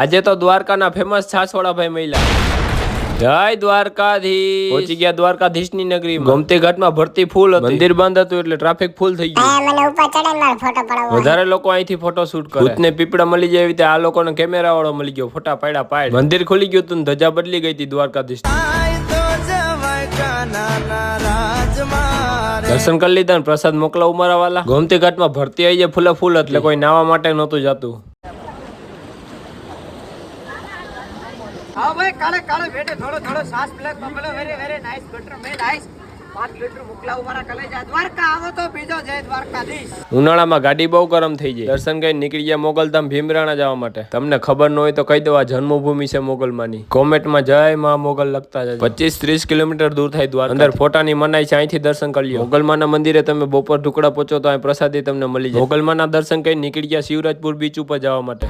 આજે તો દ્વારકાના ફેમસ છાસવાળા ભાઈ મળ્યા। જય દ્વારકાધીશ। પહોંચી ગયા દ્વારકાધીશની નગરીમાં। ગોમતી ઘાટમાં ભરતી ફૂલ હતી। મંદિર બંધ હતું એટલે ટ્રાફિક ફૂલ થઈ ગયું। મને ઉપર ચડે મારો ફોટો પડાવવો। વધારે લોકો અહીંથી ફોટો શૂટ કરે। ભૂતને પીપળા મળી જાય એવી રીતે આ લોકોને કેમેરા વાળો મળી ગયો। ફોટા પાડ્યા પાડ। મંદિર ખુલી ગયું હતું ને ધજા બદલી ગઈ હતી દ્વારકાધીશ। દર્શન કરી લીધા ને પ્રસાદ મોકલા ઉમારા વાલા। ગોમતી ઘાટમાં ભરતી આવી જાય ફૂલે ફૂલ એટલે કોઈ નાવા માટે નહોતું જતું। हाँ भाई काले काले बेटे थोड़ो थोड़ो सांस ले बबलो वेरी वेरी नाइस बेटर में नाइस 5 लीटर मुकला उमारा कले जा द्वारका आवो तो બીજો જય દ્વારકાધીશ। ઉનાળામાં ગાડી બહુ ગરમ થઈ જાય। દર્શન કરી નીકળી ગયા મોગલધામ ભીમરાણા જવા માટે। તમને ખબર ન હોય તો કહી દો આ જન્મભૂમિ છે મોગલમાની। કોમેન્ટમાં જય માં મોગલ લખતા જજો। 25-30 કિલોમીટર દૂર થાય દ્વારકા। અંદર ફોટાની મનાઈ છે, અહીંથી દર્શન કરી લ્યો। મોગલમાના મંદિરે તમે બપોર ઢુકડા પહોંચો તો અહીં પ્રસાદી તમને મળી જાય। મોગલમાના દર્શન કરી નીકળી ગયા શિવરાજપુર બીચ ઉપર જવા માટે।